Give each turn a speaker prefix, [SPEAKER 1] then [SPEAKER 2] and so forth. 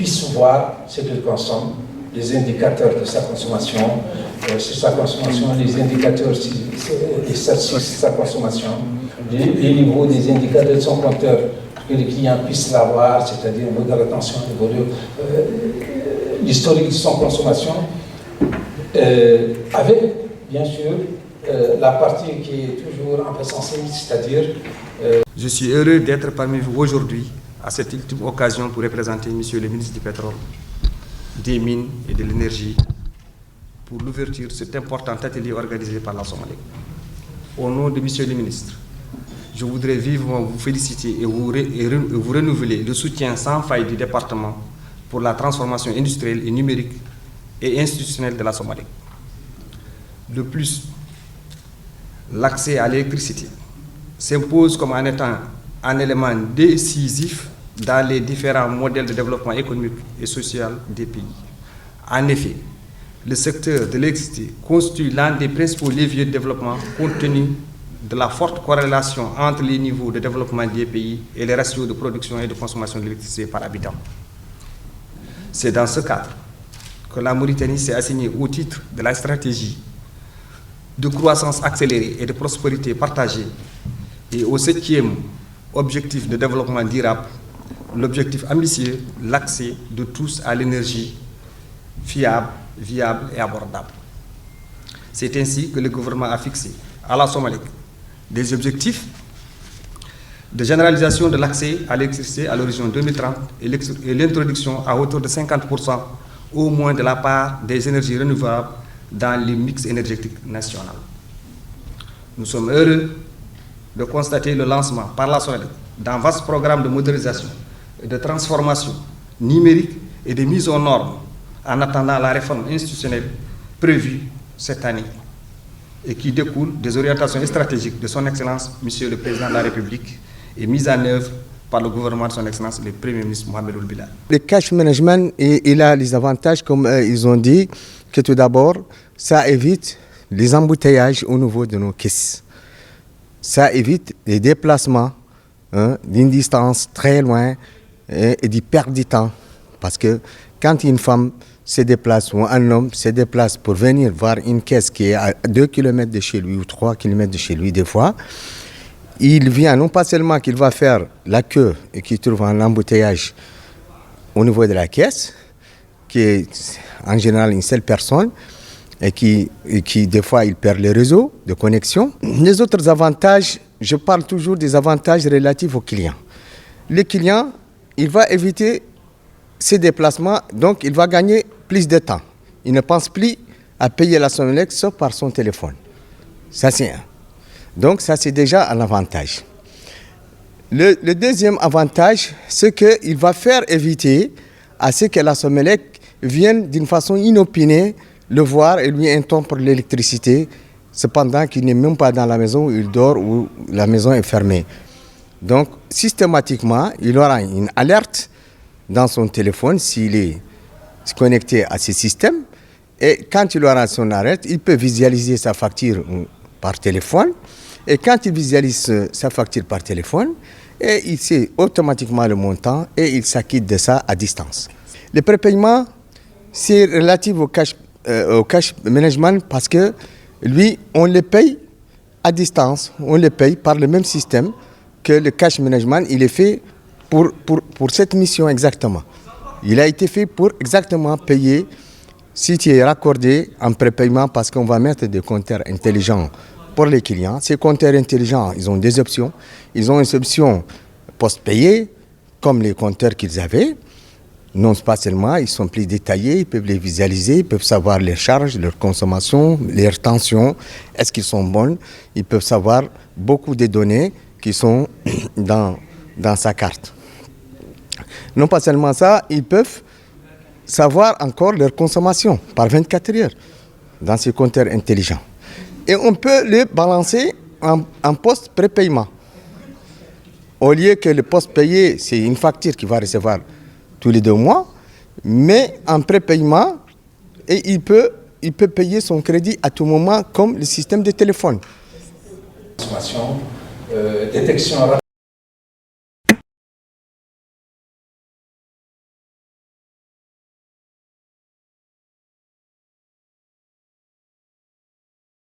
[SPEAKER 1] puisse voir ce qu'il consomme, les indicateurs de sa consommation, sur sa consommation, les indicateurs et sur sa consommation, les niveaux des indicateurs de son compteur, que les clients puissent l'avoir, c'est-à-dire le niveau de rétention, l'historique de son consommation, avec, bien sûr, la partie qui est toujours un peu sensible, c'est-à-dire...
[SPEAKER 2] Je suis heureux d'être parmi vous aujourd'hui, à cette ultime occasion, pour représenter Monsieur le ministre du Pétrole, des Mines et de l'Énergie, pour l'ouverture de cet important atelier organisé par la Somalek. Au nom de Monsieur le ministre, je voudrais vivement vous féliciter et vous renouveler le soutien sans faille du département pour la transformation industrielle et numérique et institutionnelle de la Somalie. De plus, l'accès à l'électricité s'impose comme en étant un élément décisif dans les différents modèles de développement économique et social des pays. En effet, le secteur de l'électricité constitue l'un des principaux leviers de développement compte tenu de la forte corrélation entre les niveaux de développement des pays et les ratios de production et de consommation d'électricité par habitant. C'est dans ce cadre que la Mauritanie s'est assignée au titre de la stratégie de croissance accélérée et de prospérité partagée et au 7e objectif de développement durable, l'objectif ambitieux, l'accès de tous à l'énergie fiable, viable et abordable. C'est ainsi que le gouvernement a fixé à la Somalie des objectifs de généralisation de l'accès à l'électricité à l'horizon 2030 et l'introduction à hauteur de 50% au moins de la part des énergies renouvelables dans le mix énergétique national. Nous sommes heureux de constater le lancement par la Somalie d'un vaste programme de modernisation et de transformation numérique et de mise aux normes en attendant la réforme institutionnelle prévue cette année et qui découle des orientations stratégiques de son Excellence, Monsieur le Président de la République, et mise en œuvre par le gouvernement de son Excellence, le Premier ministre Mohamed Ould Bilal.
[SPEAKER 3] Le cash management, il a les avantages, comme ils ont dit, que tout d'abord, ça évite les embouteillages au niveau de nos caisses. Ça évite les déplacements d'une distance très loin et du perte de temps. Parce que quand une femme se déplace ou un homme se déplace pour venir voir une caisse qui est à 2 km de chez lui ou 3 km de chez lui des fois, il vient non pas seulement qu'il va faire la queue et qu'il trouve un embouteillage au niveau de la caisse, qui est en général une seule personne, et qui des fois il perd le réseau de connexion. Les autres avantages, je parle toujours des avantages relatifs aux clients. Le client, il va éviter ses déplacements, donc il va gagner plus de temps. Il ne pense plus à payer la Somelec sauf par son téléphone. Ça c'est un. Donc ça c'est déjà un avantage. Le deuxième avantage, c'est qu'il va faire éviter à ce que la Somelec vienne d'une façon inopinée le voir et lui interrompre l'électricité, cependant qu'il n'est même pas dans la maison où il dort ou la maison est fermée. Donc systématiquement, il aura une alerte dans son téléphone s'il est connecté à ce système. Et quand il aura son alerte, il peut visualiser sa facture par téléphone. Et quand il visualise sa facture par téléphone, et il sait automatiquement le montant et il s'acquitte de ça à distance. Le prépaiement, c'est relatif au cash management parce que lui, on le paye à distance, on le paye par le même système que le cash management, il est fait pour cette mission exactement. Il a été fait pour exactement payer si tu es raccordé en prépaiement parce qu'on va mettre des compteurs intelligents pour les clients. Ces compteurs intelligents, ils ont des options. Ils ont une option post-payé, comme les compteurs qu'ils avaient. Non pas seulement, ils sont plus détaillés, ils peuvent les visualiser, ils peuvent savoir les charges, leur consommation, leurs tensions, est-ce qu'ils sont bonnes. Ils peuvent savoir beaucoup de données qui sont dans sa carte. Non pas seulement ça, ils peuvent savoir encore leur consommation par 24 heures dans ces compteurs intelligents. Et on peut les balancer en post-prépaiement. Au lieu que le post-payé, c'est une facture qu'il va recevoir tous les 2 mois, mais en prépaiement, et il peut payer son crédit à tout moment comme le système de téléphone.
[SPEAKER 1] Détection